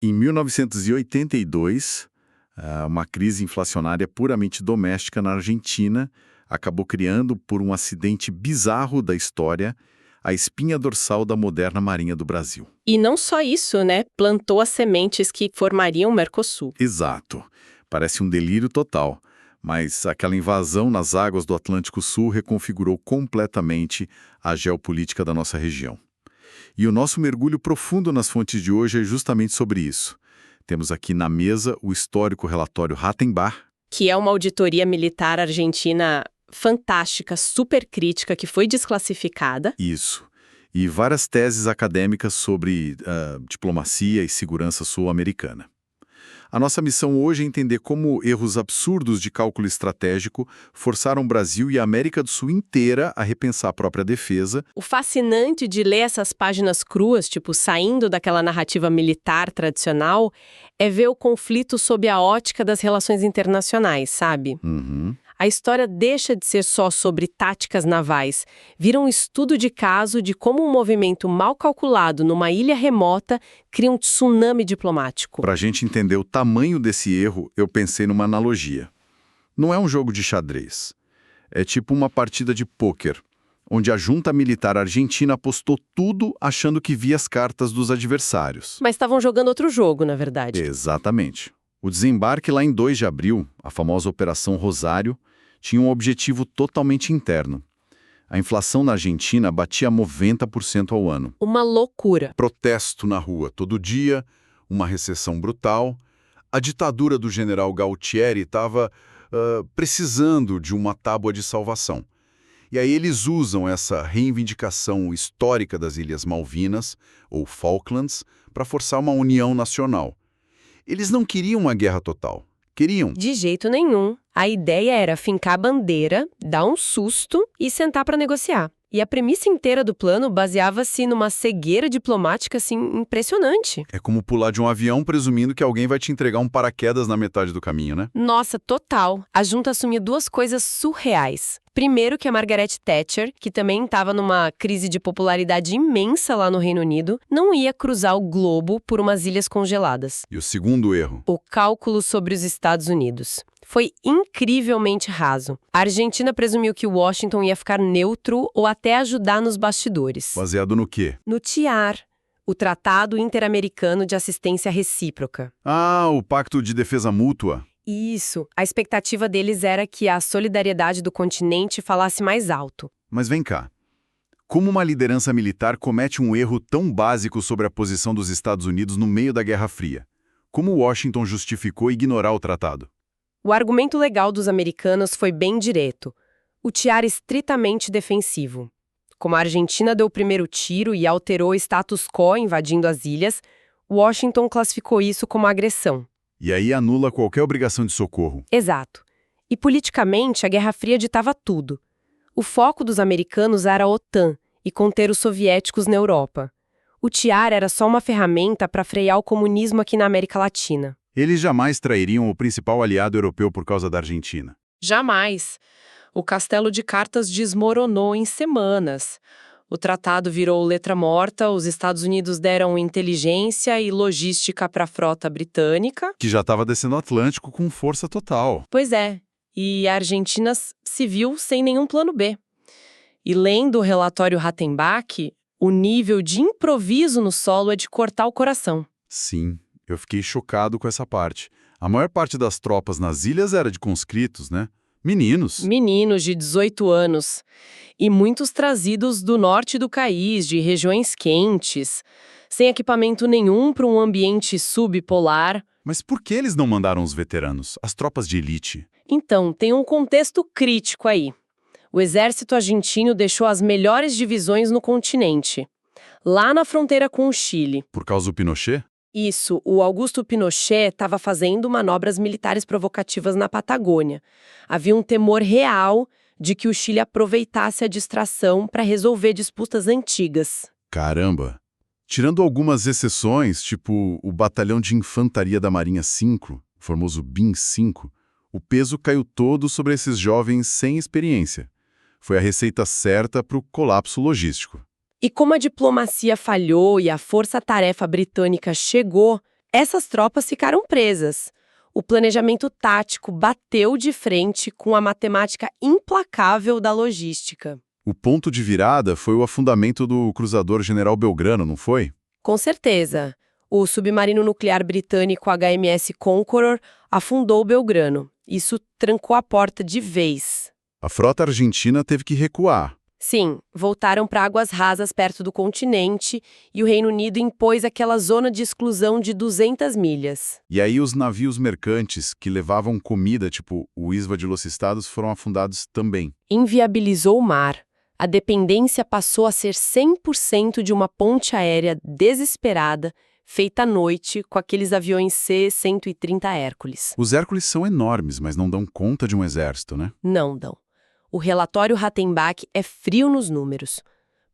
Em 1982, uma crise inflacionária puramente doméstica na Argentina acabou criando, por um acidente bizarro da história, a espinha dorsal da moderna Marinha do Brasil. E não só isso, né? Plantou as sementes que formariam o Mercosul. Exato. Parece um delírio total, mas aquela invasão nas águas do Atlântico Sul reconfigurou completamente a geopolítica da nossa região. E o nosso mergulho profundo nas fontes de hoje é justamente sobre isso. Temos aqui na mesa o histórico relatório Rattenbach, Que é uma auditoria militar argentina fantástica, super crítica, que foi desclassificada. isso, e várias teses acadêmicas sobre diplomacia e segurança sul-americana. A nossa missão hoje é entender como erros absurdos de cálculo estratégico forçaram o Brasil e a América do Sul inteira a repensar a própria defesa. O fascinante de ler essas páginas cruas, tipo, saindo daquela narrativa militar tradicional, é ver o conflito sob a ótica das relações internacionais, sabe? Uhum. A história deixa de ser só sobre táticas navais, vira um estudo de caso de como um movimento mal calculado numa ilha remota cria um tsunami diplomático. Para a gente entender o tamanho desse erro, eu pensei numa analogia. Não é um jogo de xadrez. É tipo uma partida de pôquer, onde a junta militar argentina apostou tudo achando que via as cartas dos adversários. Mas estavam jogando outro jogo, na verdade. Exatamente. O desembarque lá em 2 de abril, a famosa Operação Rosário, tinha um objetivo totalmente interno. A inflação na Argentina batia 90% ao ano. Uma loucura. Protesto na rua todo dia, uma recessão brutal. A ditadura do general Galtieri estava precisando de uma tábua de salvação. E aí eles usam essa reivindicação histórica das Ilhas Malvinas, ou Falklands, para forçar uma união nacional. Eles não queriam uma guerra total. Queriam. De jeito nenhum. A ideia era fincar a bandeira, dar um susto e sentar para negociar. E a premissa inteira do plano baseava-se numa cegueira diplomática, assim, impressionante. É como pular de um avião presumindo que alguém vai te entregar um paraquedas na metade do caminho, né? Nossa, total. A junta assumia duas coisas surreais. Primeiro que a Margaret Thatcher, que também estava numa crise de popularidade imensa lá no Reino Unido, não ia cruzar o globo por umas ilhas congeladas. E o segundo erro? O cálculo sobre os Estados Unidos. Foi incrivelmente raso. A Argentina presumiu que Washington ia ficar neutro ou até ajudar nos bastidores. Baseado no quê? No TIAR, o Tratado Interamericano de Assistência Recíproca. Ah, o Pacto de Defesa Mútua. Isso. A expectativa deles era que a solidariedade do continente falasse mais alto. Mas vem cá. Como uma liderança militar comete um erro tão básico sobre a posição dos Estados Unidos no meio da Guerra Fria? Como Washington justificou ignorar o tratado? O argumento legal dos americanos foi bem direto. O TIAR estritamente defensivo. Como a Argentina deu o primeiro tiro e alterou o status quo invadindo as ilhas, Washington classificou isso como agressão. E aí anula qualquer obrigação de socorro. Exato. E politicamente, a Guerra Fria ditava tudo. O foco dos americanos era a OTAN e conter os soviéticos na Europa. O TIAR era só uma ferramenta para frear o comunismo aqui na América Latina. Eles jamais trairiam o principal aliado europeu por causa da Argentina. Jamais. O castelo de cartas desmoronou em semanas. O tratado virou letra morta, os Estados Unidos deram inteligência e logística para a frota britânica. Que já estava descendo o Atlântico com força total. Pois é, e a Argentina se viu sem nenhum plano B. E lendo o relatório Rattenbach, o nível de improviso no solo é de cortar o coração. Sim, eu fiquei chocado com essa parte. A maior parte das tropas nas ilhas era de conscritos, né? Meninos. Meninos de 18 anos. E muitos trazidos do norte do país, de regiões quentes, sem equipamento nenhum para um ambiente subpolar. Mas por que eles não mandaram os veteranos, as tropas de elite? Então, tem um contexto crítico aí. O exército argentino deixou as melhores divisões no continente, lá na fronteira com o Chile. Por causa do Pinochet? Isso, o Augusto Pinochet estava fazendo manobras militares provocativas na Patagônia. Havia um temor real de que o Chile aproveitasse a distração para resolver disputas antigas. Caramba! Tirando algumas exceções, tipo o Batalhão de Infantaria da Marinha 5, o famoso BIM 5, o peso caiu todo sobre esses jovens sem experiência. Foi a receita certa para o colapso logístico. E como a diplomacia falhou e a força-tarefa britânica chegou, Essas tropas ficaram presas. O planejamento tático bateu de frente com a matemática implacável da logística. O ponto de virada foi o afundamento do cruzador General Belgrano, não foi? Com certeza. O submarino nuclear britânico HMS Conqueror afundou Belgrano. Isso trancou a porta de vez. A frota argentina teve que recuar. Sim, voltaram para águas rasas perto do continente e o Reino Unido impôs aquela zona de exclusão de 200 milhas. E aí os navios mercantes que levavam comida, tipo o Isva de los Estados, foram afundados também. Inviabilizou o mar. A dependência passou a ser 100% de uma ponte aérea desesperada, feita à noite com aqueles aviões C-130 Hércules. Os Hércules são enormes, mas não dão conta de um exército, né? Não dão. O relatório Ratenbach é frio nos números.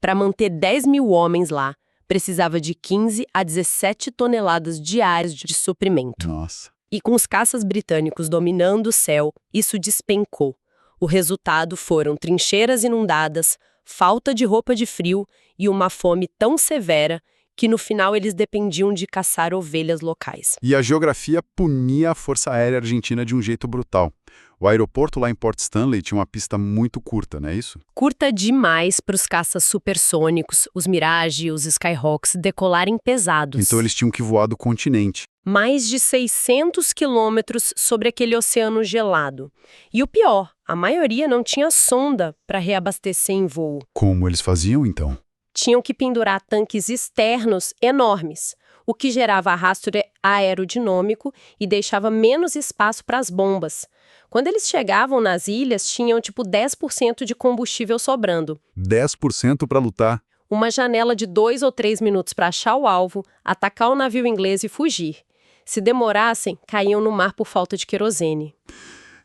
Para manter 10 mil homens lá, precisava de 15 a 17 toneladas diárias de suprimento. Nossa. E com os caças britânicos dominando o céu, isso despencou. O resultado foram trincheiras inundadas, falta de roupa de frio e uma fome tão severa que no final eles dependiam de caçar ovelhas locais. E a geografia punia a Força Aérea Argentina de um jeito brutal. O aeroporto lá em Port Stanley tinha uma pista muito curta, não é isso? Curta demais para os caças supersônicos, os Mirage e os Skyhawks decolarem pesados. Então eles tinham que voar do continente. Mais de 600 quilômetros sobre aquele oceano gelado. E o pior, a maioria não tinha sonda para reabastecer em voo. Como eles faziam, então? Tinham que pendurar tanques externos enormes, o que gerava arrasto aerodinâmico e deixava menos espaço para as bombas. Quando eles chegavam nas ilhas, tinham tipo 10% de combustível sobrando. 10% para lutar. Uma janela de 2 ou 3 minutos para achar o alvo, atacar o navio inglês e fugir. Se demorassem, caíam no mar por falta de querosene.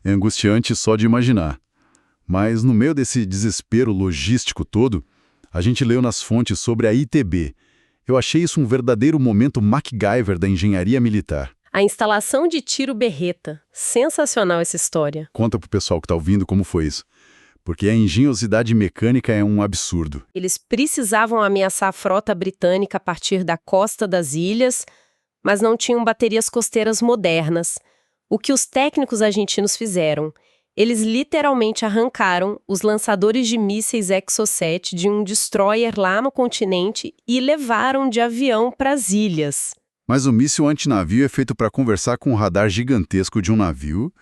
É angustiante só de imaginar. Mas no meio desse desespero logístico todo, a gente leu nas fontes sobre a ITB. Eu achei isso um verdadeiro momento MacGyver da engenharia militar. A instalação de tiro berreta. Sensacional essa história. Conta pro pessoal que tá ouvindo como foi isso. Porque a engenhosidade mecânica é um absurdo. Eles precisavam ameaçar a frota britânica a partir da costa das ilhas, mas não tinham baterias costeiras modernas. O que os técnicos argentinos fizeram? Eles literalmente arrancaram os lançadores de mísseis Exocet de um destroyer lá no continente e levaram de avião para as ilhas. Mas o míssil antinavio é feito para conversar com o radar gigantesco de um navio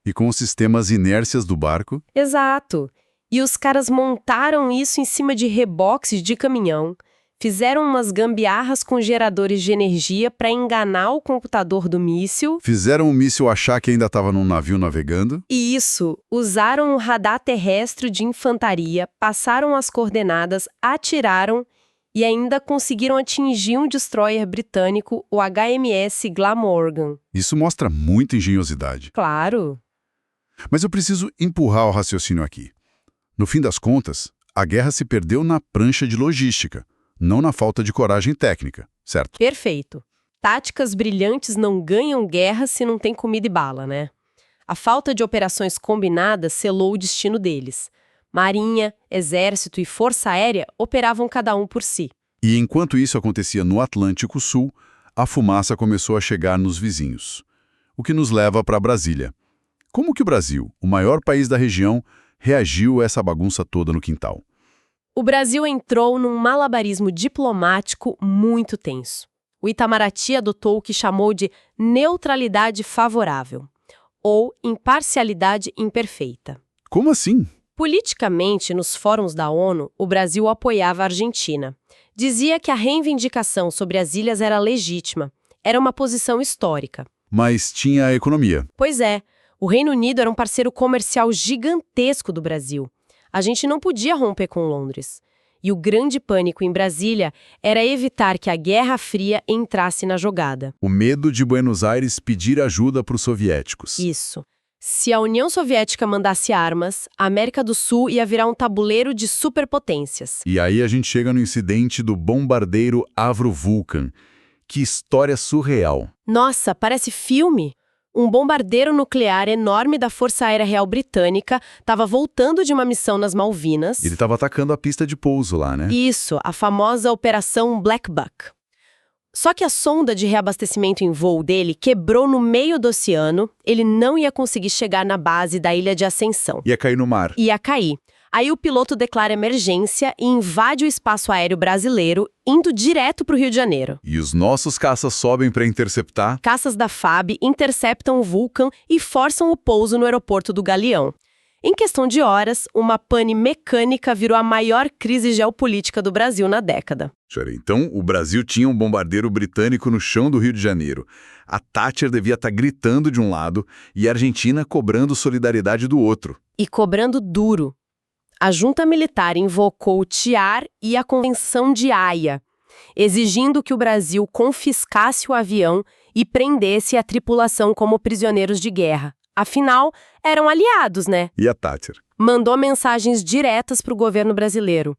e com os sistemas inércias do barco. Exato. E os caras montaram isso em cima de reboques de caminhão, fizeram umas gambiarras com geradores de energia para enganar o computador do míssil. Fizeram o míssil achar que ainda estava num navio navegando. E isso, usaram o radar terrestre de infantaria, passaram as coordenadas, atiraram e ainda conseguiram atingir um destroyer britânico, o HMS Glamorgan. Isso mostra muita engenhosidade. Claro. Mas eu preciso empurrar o raciocínio aqui. No fim das contas, a guerra se perdeu na prancha de logística, não na falta de coragem técnica, certo? Perfeito. Táticas brilhantes não ganham guerra se não tem comida e bala, né? A falta de operações combinadas selou o destino deles. Marinha, Exército e Força Aérea operavam cada um por si. E enquanto isso acontecia no Atlântico Sul, a fumaça começou a chegar nos vizinhos. O que nos leva para Brasília. Como que o Brasil, o maior país da região, reagiu a essa bagunça toda no quintal? O Brasil entrou num malabarismo diplomático muito tenso. O Itamaraty adotou o que chamou de neutralidade favorável, ou imparcialidade imperfeita. Como assim? Politicamente, nos fóruns da ONU, o Brasil apoiava a Argentina. Dizia que a reivindicação sobre as ilhas era legítima. Era uma posição histórica. Mas tinha a economia. Pois é, o Reino Unido era um parceiro comercial gigantesco do Brasil. A gente não podia romper com Londres. E o grande pânico em Brasília era evitar que a Guerra Fria entrasse na jogada. O medo de Buenos Aires pedir ajuda para os soviéticos. Isso. Se a União Soviética mandasse armas, a América do Sul ia virar um tabuleiro de superpotências. E aí a gente chega no incidente do bombardeiro Avro Vulcan. Que história surreal. Nossa, parece filme! Um bombardeiro nuclear enorme da Força Aérea Real Britânica estava voltando de uma missão nas Malvinas. Ele estava atacando a pista de pouso lá, né? Isso, a famosa Operação Black Buck. Só que a sonda de reabastecimento em voo dele quebrou no meio do oceano, ele não ia conseguir chegar na base da Ilha de Ascensão. Ia cair no mar. Ia cair. Aí o piloto declara emergência e invade o espaço aéreo brasileiro, indo direto para o Rio de Janeiro. E os nossos caças sobem para interceptar? Caças da FAB interceptam o Vulcan e forçam o pouso no aeroporto do Galeão. Em questão de horas, uma pane mecânica virou a maior crise geopolítica do Brasil na década. Então, o Brasil tinha um bombardeiro britânico no chão do Rio de Janeiro. A Thatcher devia estar gritando de um lado e a Argentina cobrando solidariedade do outro. E cobrando duro. A junta militar invocou o TIAR e a Convenção de Haia, exigindo que o Brasil confiscasse o avião e prendesse a tripulação como prisioneiros de guerra. Afinal, eram aliados, né? E a Thatcher? Mandou mensagens diretas para o governo brasileiro.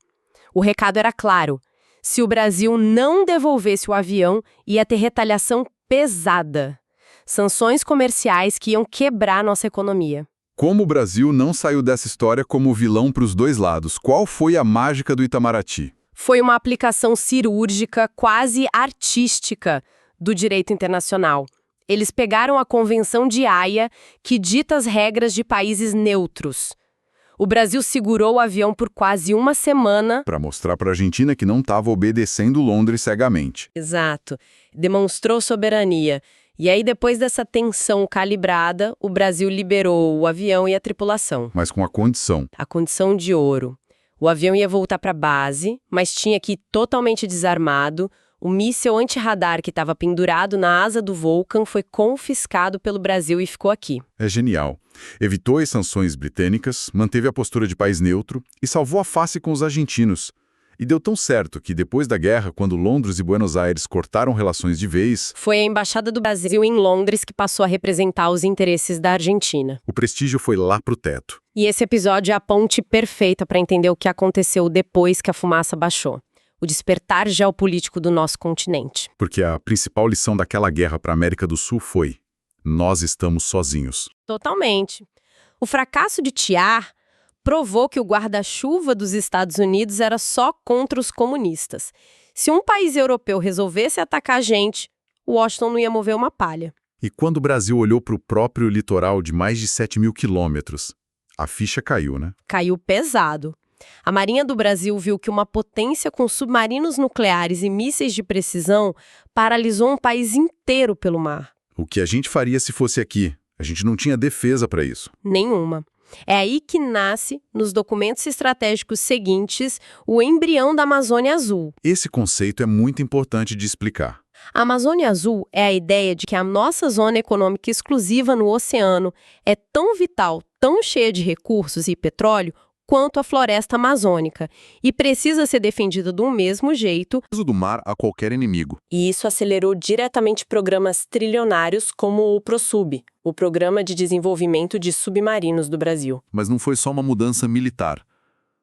O recado era claro: se o Brasil não devolvesse o avião, ia ter retaliação pesada. Sanções comerciais que iam quebrar nossa economia. Como o Brasil não saiu dessa história como vilão para os dois lados? Qual foi a mágica do Itamaraty? Foi uma aplicação cirúrgica, quase artística, do direito internacional. Eles pegaram a Convenção de Haia, que dita as regras de países neutros. O Brasil segurou o avião por quase uma semana. Para mostrar para a Argentina que não estava obedecendo Londres cegamente. Exato. Demonstrou soberania. E aí, depois dessa tensão calibrada, o Brasil liberou o avião e a tripulação. Mas com a condição. A condição de ouro. O avião ia voltar para a base, mas tinha que ir totalmente desarmado. O míssil anti-radar que estava pendurado na asa do Vulcan foi confiscado pelo Brasil e ficou aqui. É genial. Evitou as sanções britânicas, manteve a postura de país neutro e salvou a face com os argentinos. E deu tão certo que, depois da guerra, quando Londres e Buenos Aires cortaram relações de vez, foi a Embaixada do Brasil em Londres que passou a representar os interesses da Argentina. O prestígio foi lá pro teto. E esse episódio é a ponte perfeita para entender o que aconteceu depois que a fumaça baixou. O despertar geopolítico do nosso continente. Porque a principal lição daquela guerra para a América do Sul foi: nós estamos sozinhos. Totalmente. O fracasso de TIAR provou que o guarda-chuva dos Estados Unidos era só contra os comunistas. Se um país europeu resolvesse atacar a gente, Washington não ia mover uma palha. E quando o Brasil olhou para o próprio litoral de mais de 7.000 quilômetros, a ficha caiu, né? Caiu pesado. A Marinha do Brasil viu que uma potência com submarinos nucleares e mísseis de precisão paralisou um país inteiro pelo mar. O que a gente faria se fosse aqui? A gente não tinha defesa para isso. Nenhuma. É aí que nasce, nos documentos estratégicos seguintes, o embrião da Amazônia Azul. Esse conceito é muito importante de explicar. A Amazônia Azul é a ideia de que a nossa zona econômica exclusiva no oceano é tão vital, tão cheia de recursos e petróleo, quanto a floresta amazônica, e precisa ser defendida do mesmo jeito Do mar a qualquer inimigo. E isso acelerou diretamente programas trilionários como o ProSub, o Programa de Desenvolvimento de Submarinos do Brasil. Mas não foi só uma mudança militar.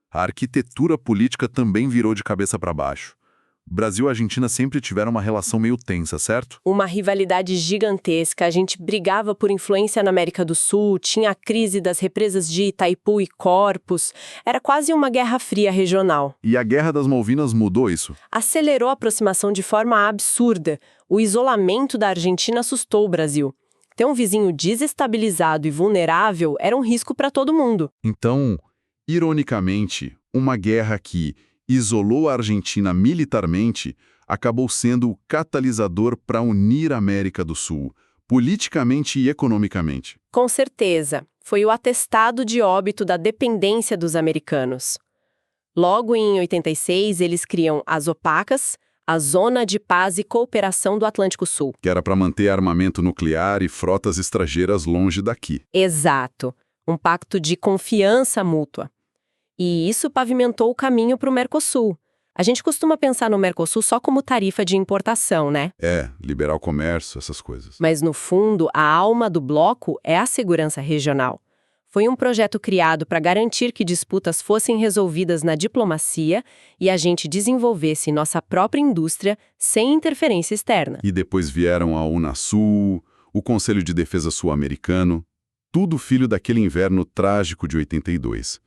A arquitetura política também virou de cabeça para baixo. Brasil e Argentina sempre tiveram uma relação meio tensa, certo? Uma rivalidade gigantesca, a gente brigava por influência na América do Sul, tinha a crise das represas de Itaipu e Corpus, era quase uma guerra fria regional. E a Guerra das Malvinas mudou isso. Acelerou a aproximação de forma absurda. O isolamento da Argentina assustou o Brasil. Ter um vizinho desestabilizado e vulnerável era um risco para todo mundo. Então, ironicamente, uma guerra que isolou a Argentina militarmente acabou sendo o catalisador para unir a América do Sul, politicamente e economicamente. Com certeza, foi o atestado de óbito da dependência dos americanos. Logo em 86, eles criam as OPACas, a Zona de Paz e Cooperação do Atlântico Sul. Que era para manter armamento nuclear e frotas estrangeiras longe daqui. Exato, um pacto de confiança mútua. E isso pavimentou o caminho para o Mercosul. A gente costuma pensar no Mercosul só como tarifa de importação, né? Liberar o comércio, essas coisas. Mas, no fundo, a alma do bloco é a segurança regional. Foi um projeto criado para garantir que disputas fossem resolvidas na diplomacia e a gente desenvolvesse nossa própria indústria sem interferência externa. E depois vieram a Unasul, o Conselho de Defesa Sul-Americano, tudo filho daquele inverno trágico de 82.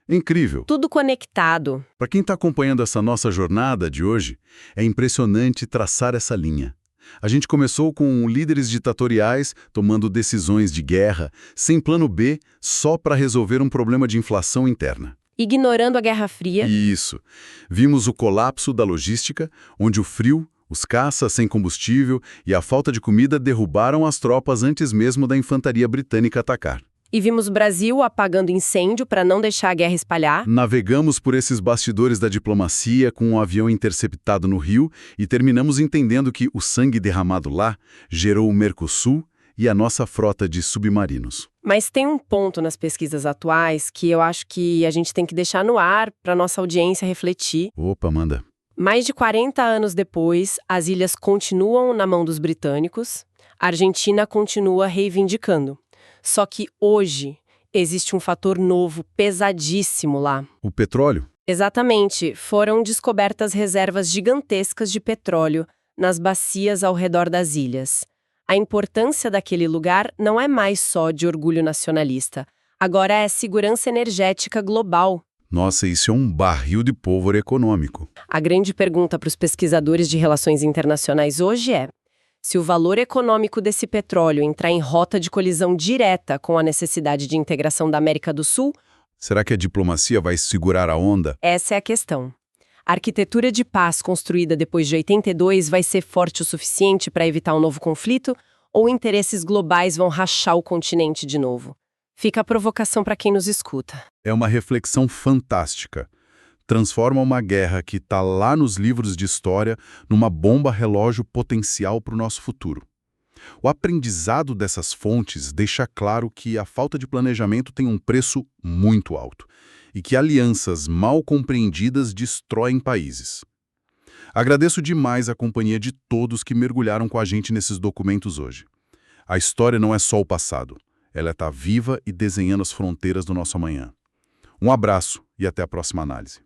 Incrível. Tudo conectado. Para quem está acompanhando essa nossa jornada de hoje, é impressionante traçar essa linha. A gente começou com líderes ditatoriais tomando decisões de guerra, sem plano B, só para resolver um problema de inflação interna. Ignorando a Guerra Fria. Isso. Vimos o colapso da logística, onde o frio, os caças sem combustível e a falta de comida derrubaram as tropas antes mesmo da infantaria britânica atacar. E vimos o Brasil apagando incêndio para não deixar a guerra espalhar. Navegamos por esses bastidores da diplomacia com um avião interceptado no Rio e terminamos entendendo que o sangue derramado lá gerou o Mercosul e a nossa frota de submarinos. Mas tem um ponto nas pesquisas atuais que eu acho que a gente tem que deixar no ar para nossa audiência refletir. Opa, manda. Mais de 40 anos depois, as ilhas continuam na mão dos britânicos, a Argentina continua reivindicando. Só que hoje existe um fator novo, pesadíssimo lá. O petróleo? Exatamente, foram descobertas reservas gigantescas de petróleo nas bacias ao redor das ilhas. A importância daquele lugar não é mais só de orgulho nacionalista, agora é segurança energética global. Nossa, isso é um barril de pólvora econômico. A grande pergunta para os pesquisadores de relações internacionais hoje é: se o valor econômico desse petróleo entrar em rota de colisão direta com a necessidade de integração da América do Sul, será que a diplomacia vai segurar a onda? essa é a questão. A arquitetura de paz construída depois de 82 vai ser forte o suficiente para evitar um novo conflito, ou interesses globais vão rachar o continente de novo? Fica a provocação para quem nos escuta. É uma reflexão fantástica. Transforma uma guerra que está lá nos livros de história numa bomba relógio potencial para o nosso futuro. O aprendizado dessas fontes deixa claro que a falta de planejamento tem um preço muito alto e que alianças mal compreendidas destroem países. Agradeço demais a companhia de todos que mergulharam com a gente nesses documentos hoje. A história não é só o passado, ela está viva e desenhando as fronteiras do nosso amanhã. Um abraço e até a próxima análise.